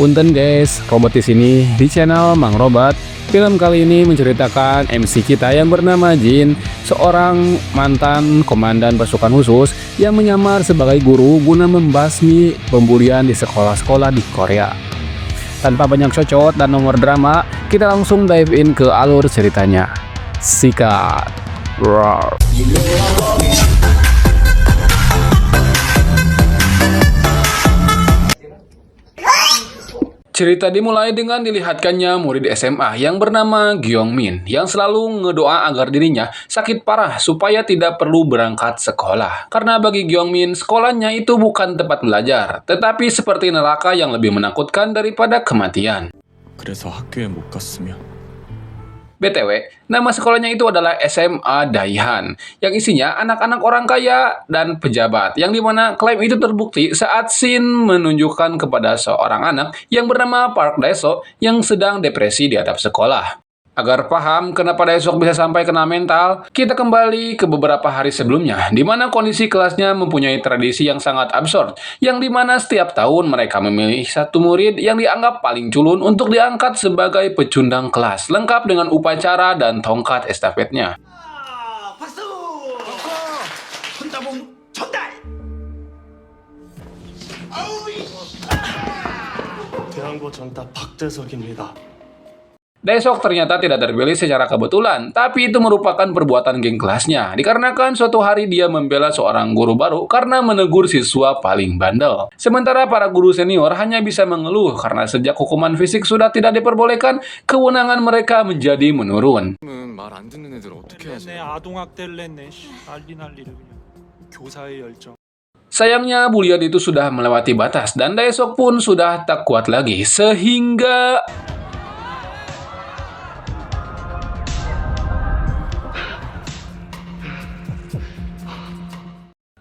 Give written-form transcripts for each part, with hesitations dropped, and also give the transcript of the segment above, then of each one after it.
Punten guys, Robot di sini di channel Mang Robot. Film kali ini menceritakan MC kita yang bernama Jin, seorang mantan komandan pasukan khusus yang menyamar sebagai guru guna membasmi pembulian di sekolah-sekolah di Korea. Tanpa banyak cocot dan nomor drama, kita langsung dive in ke alur ceritanya. Sikat. Roar. Cerita dimulai dengan dilihatkannya murid SMA yang bernama Gyeongmin yang selalu ngedoa agar dirinya sakit parah supaya tidak perlu berangkat sekolah. Karena bagi Gyeongmin, sekolahnya itu bukan tempat belajar, tetapi seperti neraka yang lebih menakutkan daripada kematian. 그래서 학교에 못 갔으면 BTW, nama sekolahnya itu adalah SMA Daihan, yang isinya anak-anak orang kaya dan pejabat, yang dimana klaim itu terbukti saat Shin menunjukkan kepada seorang anak yang bernama Park Dae-sok yang sedang depresi di atap sekolah. Agar paham kenapa Dae-sok bisa sampai kena mental, kita kembali ke beberapa hari sebelumnya, di mana kondisi kelasnya mempunyai tradisi yang sangat absurd, yang dimana setiap tahun mereka memilih satu murid yang dianggap paling culun untuk diangkat sebagai pecundang kelas, lengkap dengan upacara dan tongkat estafetnya. 박수! 손자봉 전달! 대항고 전타 박대석입니다. Dae-sok ternyata tidak terpilih secara kebetulan, tapi itu merupakan perbuatan geng kelasnya, dikarenakan suatu hari dia membela seorang guru baru karena menegur siswa paling bandel. Sementara para guru senior hanya bisa mengeluh karena sejak hukuman fisik sudah tidak diperbolehkan, kewenangan mereka menjadi menurun. 말 안 듣는 애들 어떻게 하지? 네, 아동학대를 냈네. 난리를 그냥. 교사의 열정. Sayangnya bulian itu sudah melewati batas dan Dae-sok pun sudah tak kuat lagi, sehingga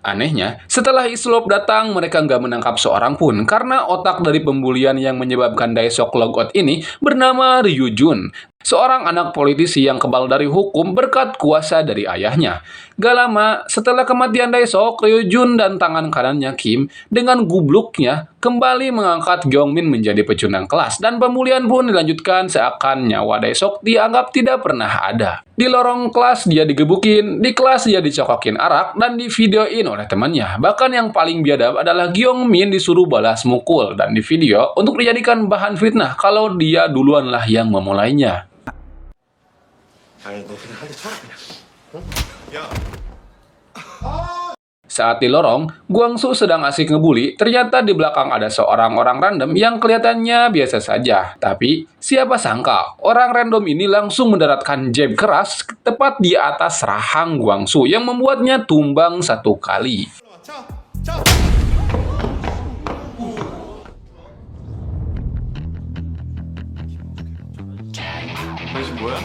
anehnya, setelah Islop datang, mereka nggak menangkap seorang pun karena otak dari pembulian yang menyebabkan Dae-sok logout ini bernama Ryu Jun, seorang anak politisi yang kebal dari hukum berkat kuasa dari ayahnya. Gak lama, setelah kematian Dae-sok, Ryu Jun dan tangan kanannya Kim dengan gubluknya kembali mengangkat Gyeongmin menjadi pecundang kelas dan pembulian pun dilanjutkan seakan nyawa Dae-sok dianggap tidak pernah ada. Di lorong kelas dia digebukin, di kelas dia dicokokin arak, dan divideoin oleh temannya. Bahkan yang paling biadab adalah Gyeongmin disuruh balas mukul dan di video untuk dijadikan bahan fitnah kalau dia duluanlah yang memulainya. 아니 너 그냥 한대 쳐라 그냥. 어? 야. Saat di lorong, Guangsu sedang asik ngebully, ternyata di belakang ada seorang orang random yang kelihatannya biasa saja. Tapi, siapa sangka, orang random ini langsung mendaratkan jab keras tepat di atas rahang Guangsu yang membuatnya tumbang satu kali. 당신 뭐야?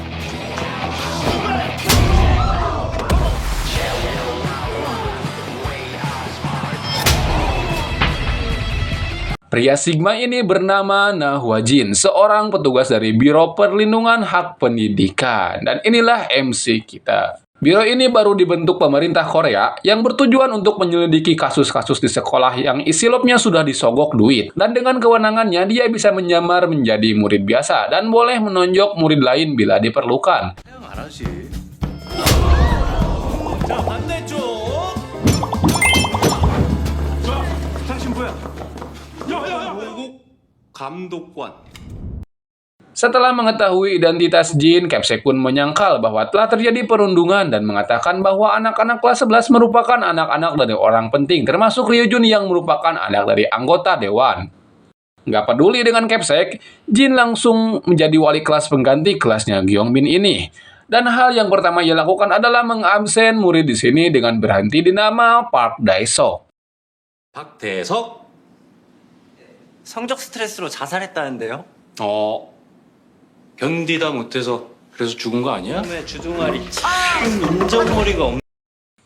Pria Sigma ini bernama Na Hwa-jin, seorang petugas dari Biro Perlindungan Hak Pendidikan. Dan inilah MC kita. Biro ini baru dibentuk pemerintah Korea yang bertujuan untuk menyelidiki kasus-kasus di sekolah yang isilopnya sudah disogok duit. Dan dengan kewenangannya, dia bisa menyamar menjadi murid biasa dan boleh menonjok murid lain bila diperlukan. 자, 반대쪽! 당신 뭐야? 호국 감독관. Setelah mengetahui identitas Jin, Capsek pun menyangkal bahwa telah terjadi perundungan dan mengatakan bahwa anak-anak kelas 11 merupakan anak-anak dari orang penting, termasuk Ryu Jun yang merupakan anak dari anggota dewan. Nggak peduli dengan Capsek, Jin langsung menjadi wali kelas pengganti kelasnya Gyeongmin ini. Dan hal yang pertama ia lakukan adalah mengabsen murid di sini dengan berhenti di nama Park Dae-sok. 박대석? 성적 스트레스로 자살했다는데요? 견디다 못해서 그래서 죽은 거 아니야? 왜 주둥아리 참 인정머리가 없는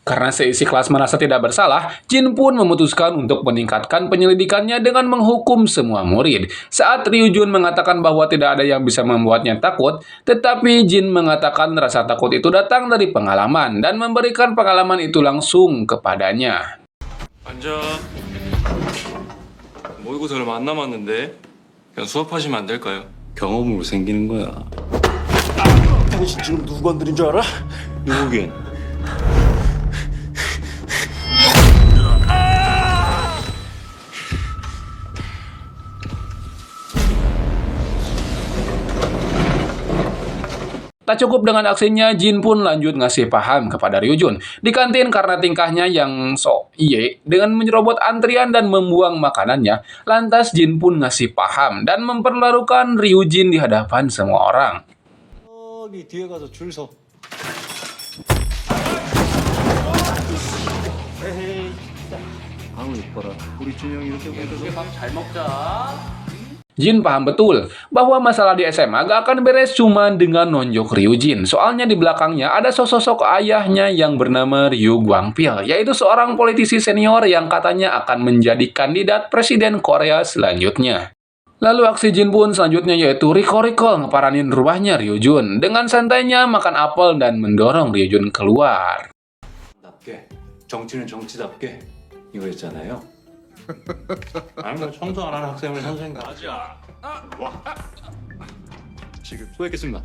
Karena seisi kelas merasa tidak bersalah, Jin pun memutuskan untuk meningkatkan penyelidikannya dengan menghukum semua murid. Saat Ryu Jun mengatakan bahwa tidak ada yang bisa membuatnya takut, tetapi Jin mengatakan rasa takut itu datang dari pengalaman dan memberikan pengalaman itu langsung kepadanya. 앉아. 모의고사 얼마 안 남았는데 그냥 수업하시면 안 될까요? 경험으로 생기는 거야. 당신 지금 누구 건드린 줄 알아? 누구긴? Tak cukup dengan aksinya, Jin pun lanjut ngasih paham kepada Ryujun di kantin karena tingkahnya yang sok iye dengan menyerobot antrian dan membuang makanannya. Lantas Jin pun ngasih paham dan memperlarukan Ryujin di hadapan semua orang. 저기 뒤에 가서 줄 서. 아우 이뻐라. 우리 준영이 이렇게 보니까 밥잘 먹자. Jin paham betul bahwa masalah di SMA gak akan beres cuma dengan nonjok Ryujin. Soalnya di belakangnya ada sosok ayahnya yang bernama Ryu Gwangpil, yaitu seorang politisi senior yang katanya akan menjadi kandidat presiden Korea selanjutnya. Lalu aksi Jin pun selanjutnya yaitu riko-riko ngeparanin rumahnya Ryujun. Dengan santainya makan apel dan mendorong Ryujun keluar. 답게 정치는 정치답게 이거 있잖아요. 아니 뭐 청소 안 하는 학생을 선생님 가자. 지금 수고했겠습니다.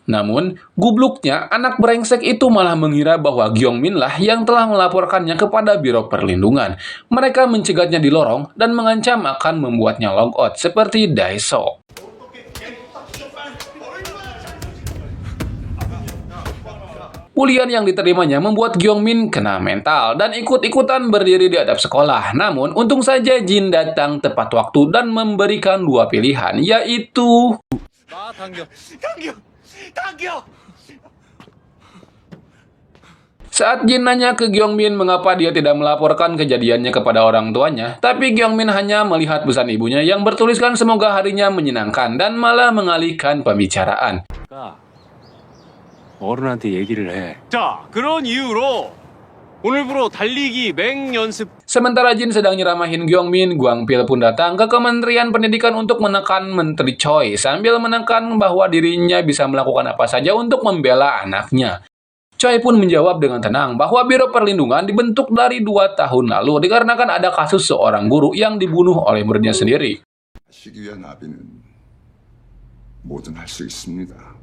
Namun, gubluknya, anak brengsek itu malah mengira bahwa Gyeongmin lah yang telah melaporkannya kepada Biro Perlindungan. Mereka mencegatnya di lorong dan mengancam akan membuatnya logout seperti Daesok. Bulian yang diterimanya membuat Gyeongmin kena mental dan ikut-ikutan berdiri di atap sekolah. Namun, untung saja Jin datang tepat waktu dan memberikan dua pilihan, yaitu saat Jin nanya ke Gyeongmin mengapa dia tidak melaporkan kejadiannya kepada orang tuanya, tapi Gyeongmin hanya melihat pesan ibunya yang bertuliskan semoga harinya menyenangkan dan malah mengalihkan pembicaraan. 어른한테 얘기를 해. 자, 그런 이유로 오늘부로 달리기 맹 연습. Sementara Jin sedang nyeramahin Gyeongmin, Gwangpil pun datang ke Kementerian Pendidikan untuk menekan Menteri Choi sambil menekan bahwa dirinya bisa melakukan apa saja untuk membela anaknya. Choi pun menjawab dengan tenang bahwa Biro Perlindungan dibentuk dari 2 tahun lalu dikarenakan ada kasus seorang guru yang dibunuh oleh muridnya sendiri. 하시기 위한 아비는 뭐든 할 수 있습니다.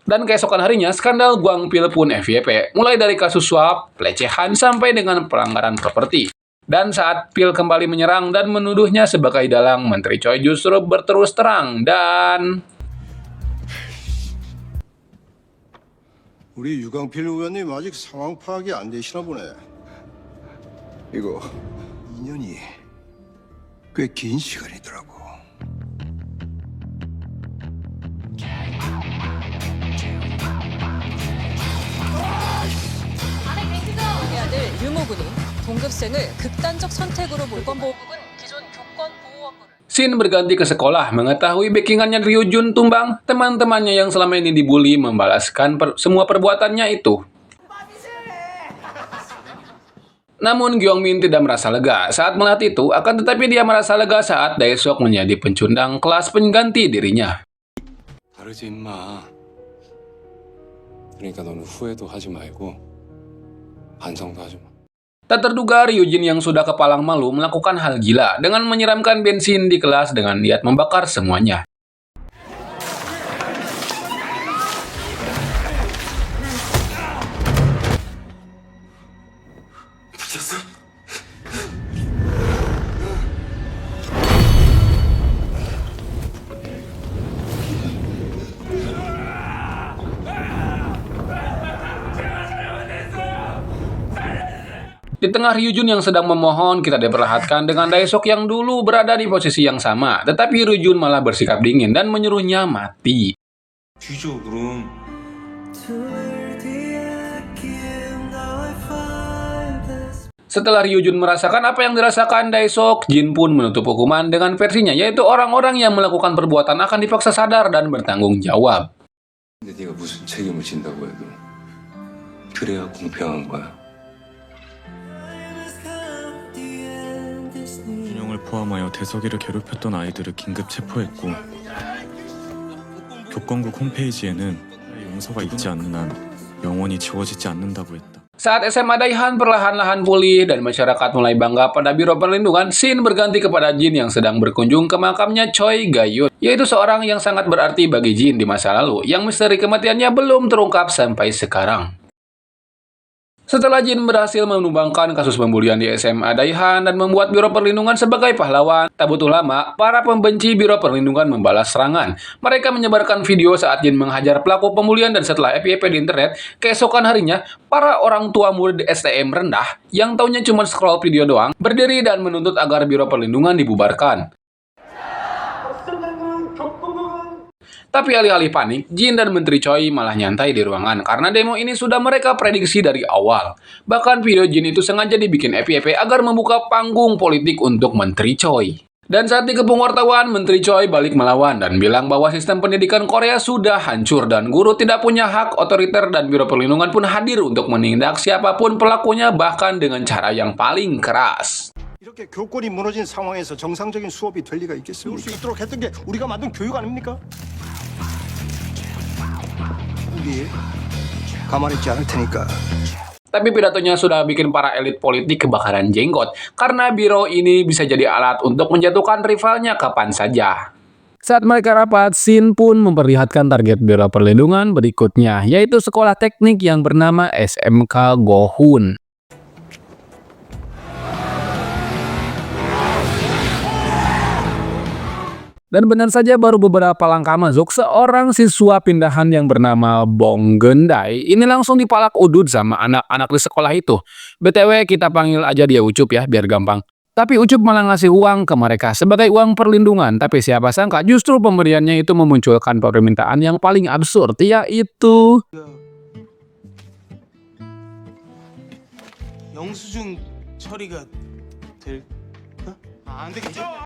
Dan keesokan harinya, skandal Gwangpil pun FYP, mulai dari kasus suap, pelecehan, sampai dengan pelanggaran properti. Dan saat Pil kembali menyerang dan menuduhnya sebagai dalang, Menteri Choi justru berterus terang dan... 우리 유광필 의원님 아직 상황 파악이 안 되시나 보네. 이거 2년이 꽤 긴 시간이더라고. 우리 아들 유모군이 동급생을 극단적 선택으로 몰건보호국은 기존 교권 보호원부를 Shin berganti ke sekolah, mengetahui backingannya Ryujun tumbang, teman-temannya yang selama ini dibully membalaskan semua perbuatannya itu. Namun Gyeongmin tidak merasa lega saat melihat itu, akan tetapi dia merasa lega saat Daesok menjadi pencundang kelas pengganti dirinya. 다르지 임마. 그러니까 너는 후회도 하지 말고 반성도 하지 마. Tak terduga Ryujin yang sudah kepalang malu melakukan hal gila dengan menyiramkan bensin di kelas dengan niat membakar semuanya. Di tengah Ryujun yang sedang memohon, kita diperlihatkan dengan Daesok yang dulu berada di posisi yang sama. Tetapi Ryujun malah bersikap dingin dan menyuruhnya mati. 뒤져 그럼. Setelah Ryujun merasakan apa yang dirasakan Daesok, Jin pun menutup hukuman dengan versinya, yaitu orang-orang yang melakukan perbuatan akan dipaksa sadar dan bertanggung jawab. 근데 네가 무슨 책임을 진다고 해도 그래야 공평한 거야. 준영을 포함하여 대석이를 괴롭혔던 아이들을 긴급 체포했고 교권국 홈페이지에는 용서가 있지 않는 한 영원히 지워지지 않는다고 했다. Saat SMA Daihan perlahan-lahan pulih dan masyarakat mulai bangga pada Biro Perlindungan, scene berganti kepada Jin yang sedang berkunjung ke makamnya Choi Gayun, yaitu seorang yang sangat berarti bagi Jin di masa lalu, yang misteri kematiannya belum terungkap sampai sekarang. Setelah Jin berhasil menumbangkan kasus pembulian di SMA Daihan dan membuat Biro Perlindungan sebagai pahlawan, tak butuh lama, para pembenci Biro Perlindungan membalas serangan. Mereka menyebarkan video saat Jin menghajar pelaku pembulian dan setelah FYP di internet, keesokan harinya, para orang tua murid STM rendah, yang taunya cuma scroll video doang, berdiri dan menuntut agar Biro Perlindungan dibubarkan. Tapi alih-alih panik, Jin dan Menteri Choi malah nyantai di ruangan karena demo ini sudah mereka prediksi dari awal. Bahkan video Jin itu sengaja dibikin FYP agar membuka panggung politik untuk Menteri Choi. Dan saat dikepung wartawan, Menteri Choi balik melawan dan bilang bahwa sistem pendidikan Korea sudah hancur dan guru tidak punya hak otoriter dan Biro Perlindungan pun hadir untuk menindak siapapun pelakunya bahkan dengan cara yang paling keras. 이렇게 교권이 무너진 상황에서 정상적인 수업이 될 리가 있겠습니까? 수 있도록 했던 게 우리가 만든 교육 아닙니까? 우리 가만히 있지 않을 테니까. Tapi pidatonya sudah bikin para elit politik kebakaran jenggot karena biro ini bisa jadi alat untuk menjatuhkan rivalnya kapan saja. Saat mereka rapat, Shin pun memperlihatkan target Biro Perlindungan berikutnya, yaitu sekolah teknik yang bernama SMK Gohun. Dan benar saja baru beberapa langkah masuk, seorang siswa pindahan yang bernama Bong Gendai ini langsung dipalak udut sama anak-anak di sekolah itu. BTW kita panggil aja dia Ucup ya, biar gampang. Tapi Ucup malah ngasih uang ke mereka sebagai uang perlindungan. Tapi siapa sangka justru pemberiannya itu memunculkan permintaan yang paling absurd, yaitu 영수증 처리가 될까? 안 되겠죠?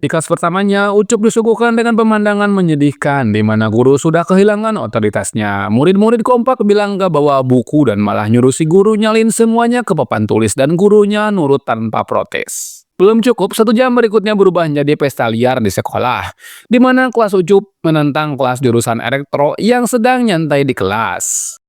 Di kelas pertamanya, Ucup disuguhkan dengan pemandangan menyedihkan di mana guru sudah kehilangan otoritasnya. Murid-murid kompak bilang gak bawa buku dan malah nyuruh si guru nyalin semuanya ke papan tulis dan gurunya nurut tanpa protes. Belum cukup, 1 jam berikutnya berubah menjadi pesta liar di sekolah, di mana kelas Ucup menentang kelas jurusan elektro yang sedang nyantai di kelas.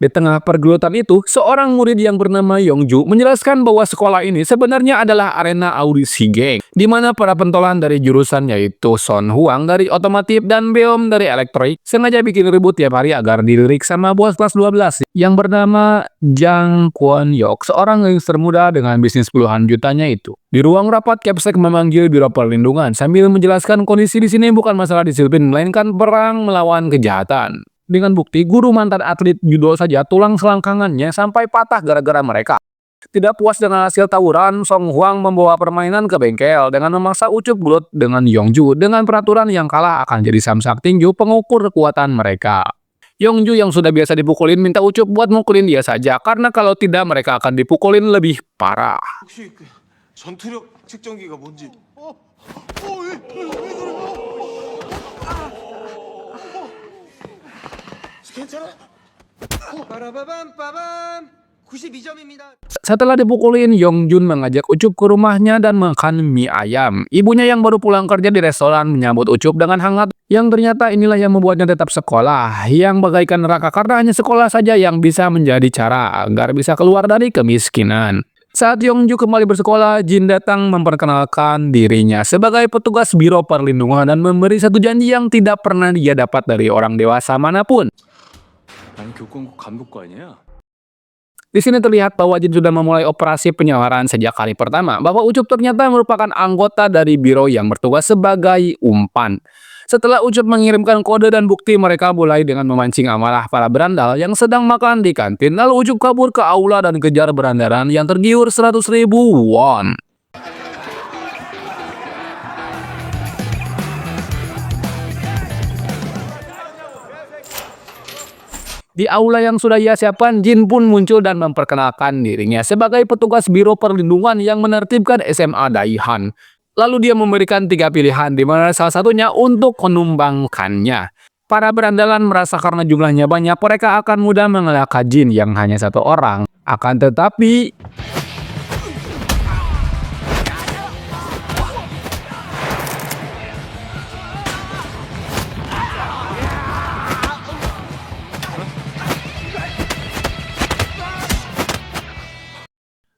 Di tengah pergelutan itu, seorang murid yang bernama Yongju menjelaskan bahwa sekolah ini sebenarnya adalah arena audisi geng, di mana para pentolan dari jurusan yaitu Son Huang dari otomotif dan Beom dari elektronik sengaja bikin ribut tiap hari agar dilirik sama bos kelas 12 yang bernama Jang Kwon Yok, seorang gangster muda dengan bisnis puluhan jutanya itu. Di ruang rapat, Capsek memanggil Biro Perlindungan sambil menjelaskan kondisi di sini bukan masalah disiplin, melainkan perang melawan kejahatan. Dengan bukti, guru mantan atlet judo saja tulang selangkangannya sampai patah gara-gara mereka. Tidak puas dengan hasil tawuran, Song Huang membawa permainan ke bengkel dengan memaksa Ucup gelut dengan Yongju dengan peraturan yang kalah akan jadi samsak tinju pengukur kekuatan mereka. Yongju yang sudah biasa dipukulin minta Ucup buat mukulin dia saja karena kalau tidak mereka akan dipukulin lebih parah. 혹시 그 전투력 측정기가 뭔지 Setelah dipukulin, Yongjun mengajak Ucup ke rumahnya dan makan mie ayam. Ibunya yang baru pulang kerja di restoran menyambut Ucup dengan hangat, yang ternyata inilah yang membuatnya tetap sekolah, yang bagaikan neraka karena hanya sekolah saja yang bisa menjadi cara agar bisa keluar dari kemiskinan. Saat Yongju kembali bersekolah, Jin datang memperkenalkan dirinya sebagai petugas Biro Perlindungan dan memberi satu janji yang tidak pernah dia dapat dari orang dewasa manapun. 아니 교권국 감독거 아니야? Di sini terlihat bahwa Jin sudah memulai operasi penyawaran sejak hari pertama, bahwa Ucup ternyata merupakan anggota dari biro yang bertugas sebagai umpan. Setelah Ucup mengirimkan kode dan bukti, mereka mulai dengan memancing amarah para berandal yang sedang makan di kantin. Lalu Ucup kabur ke aula dan kejar berandalan yang tergiur 100.000 won. Di aula yang sudah ia siapkan, Jin pun muncul dan memperkenalkan dirinya sebagai petugas Biro Perlindungan yang menertibkan SMA Daihan. Lalu dia memberikan 3 pilihan, di mana salah satunya untuk menumbangkannya. Para berandalan merasa karena jumlahnya banyak, mereka akan mudah mengalahkan Jin yang hanya 1 orang. Akan tetapi,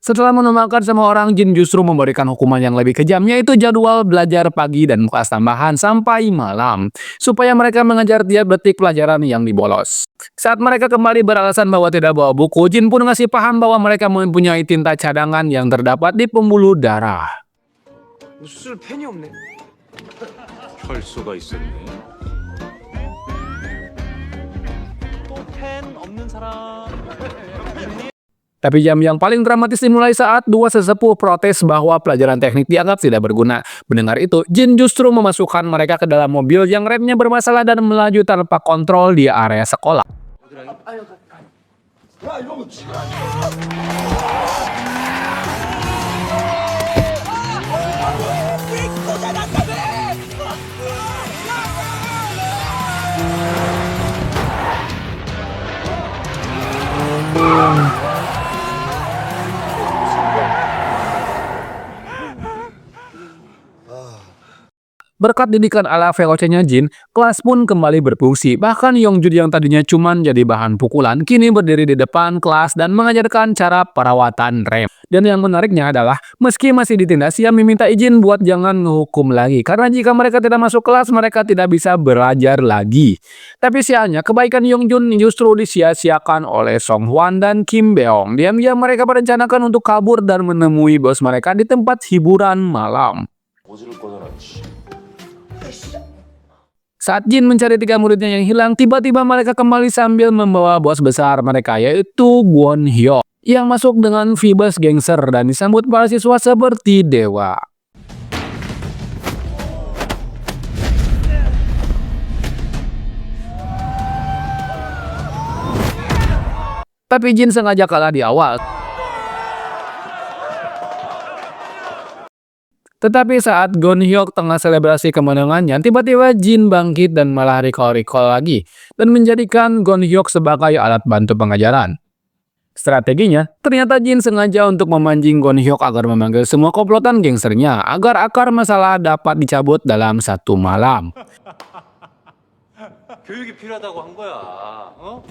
setelah menumbangkan semua orang, Jin justru memberikan hukuman yang lebih kejam, yaitu jadwal belajar pagi dan kelas tambahan sampai malam, supaya mereka mengejar tiap detik pelajaran yang dibolos. Saat mereka kembali beralasan bahwa tidak bawa buku, Jin pun ngasih paham bahwa mereka mempunyai tinta cadangan yang terdapat di pembuluh darah. 쓸 펜이 없네. 혈수가 있었네. 또 펜 없는 사람. Tapi jam yang paling dramatis dimulai saat 2 sesepuh protes bahwa pelajaran teknik dianggap tidak berguna. Mendengar itu, Jin justru memasukkan mereka ke dalam mobil yang remnya bermasalah dan melaju tanpa kontrol di area sekolah. Berkat didikan ala VOC-nya Jin, kelas pun kembali berfungsi. Bahkan Yongjun yang tadinya cuman jadi bahan pukulan, kini berdiri di depan kelas dan mengajarkan cara perawatan rem. Dan yang menariknya adalah, meski masih ditindas, ia meminta izin buat jangan ngehukum lagi. Karena jika mereka tidak masuk kelas, mereka tidak bisa belajar lagi. Tapi sialnya, kebaikan Yongjun justru disia-siakan oleh Song Hwan dan Kim Beong. Diam-diam mereka merencanakan untuk kabur dan menemui bos mereka di tempat hiburan malam. Saat Jin mencari 3 muridnya yang hilang, tiba-tiba mereka kembali sambil membawa bos besar mereka, yaitu Gwon Hyo, yang masuk dengan vibes gangster dan disambut para siswa seperti dewa. Tapi Jin sengaja kalah di awal. Tetapi saat Gon Hyuk tengah selebrasi kemenangannya, tiba-tiba Jin bangkit dan malah recall lagi, dan menjadikan Gon Hyuk sebagai alat bantu pengajaran. Strateginya, ternyata Jin sengaja untuk memancing Gon Hyuk agar memanggil semua komplotan gangsternya, agar akar masalah dapat dicabut dalam 1 malam. 교육이 필요하다고 한 거야. 어?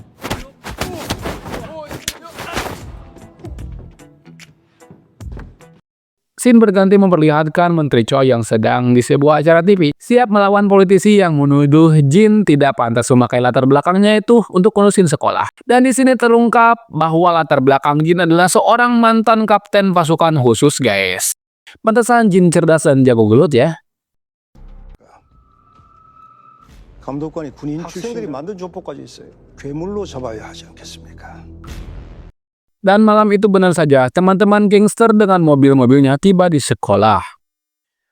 Scene berganti memperlihatkan Menteri Choi yang sedang di sebuah acara TV siap melawan politisi yang menuduh Jin tidak pantas memakai latar belakangnya itu untuk ngurusin sekolah. Dan di sini terungkap bahwa latar belakang Jin adalah seorang mantan kapten pasukan khusus, guys. Pantesan Jin cerdas dan jago gelut ya. 감독관이 군인 학생들이 만든 조폭까지 있어요. 괴물로 잡아야 하지 않겠습니까? Dan malam itu benar saja, teman-teman gangster dengan mobil-mobilnya tiba di sekolah.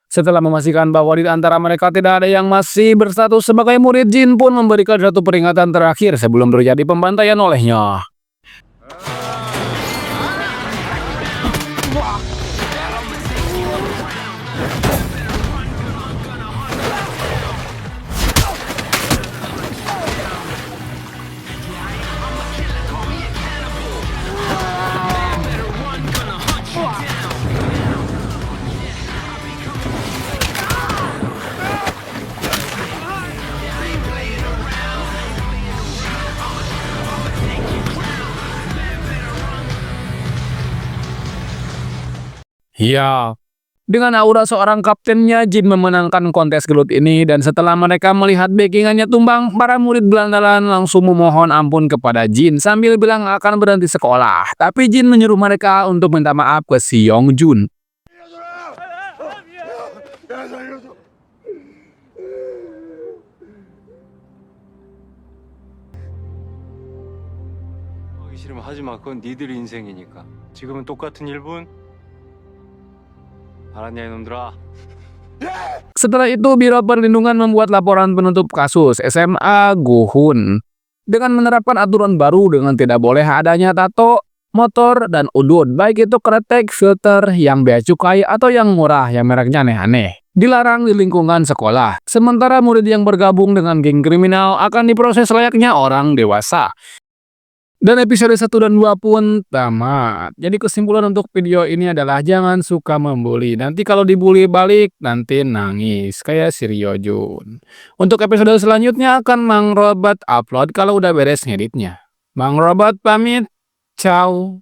Setelah memastikan bahwa di antara mereka tidak ada yang masih berstatus sebagai murid, Jin pun memberikan satu peringatan terakhir sebelum terjadi pembantaian olehnya. Ya, dengan aura seorang kaptennya, Jin memenangkan kontes gelut ini, dan setelah mereka melihat backingannya tumbang, para murid berandalan langsung memohon ampun kepada Jin sambil bilang akan berhenti sekolah. Tapi Jin menyuruh mereka untuk minta maaf ke si Yongjun. 하기 싫으면 하지 마. 그건 니들 인생이니까. 지금은 똑같은 1분. 알았냐 이놈들아. Setelah itu, Biro Perlindungan membuat laporan penutup kasus SMA Guhun dengan menerapkan aturan baru dengan tidak boleh adanya tato motor, dan udun, baik itu kretek, filter, yang bea cukai, atau yang murah yang mereknya aneh-aneh. Dilarang di lingkungan sekolah. Sementara murid yang bergabung dengan geng kriminal akan diproses layaknya orang dewasa. Dan episode 1 dan 2 pun tamat. Jadi kesimpulan untuk video ini adalah jangan suka membuli. Nanti kalau dibully balik, nanti nangis. Kayak si Rio Jun. Untuk episode selanjutnya akan Mang Robot upload kalau udah beres ngeditnya. Mang Robot pamit. Ciao.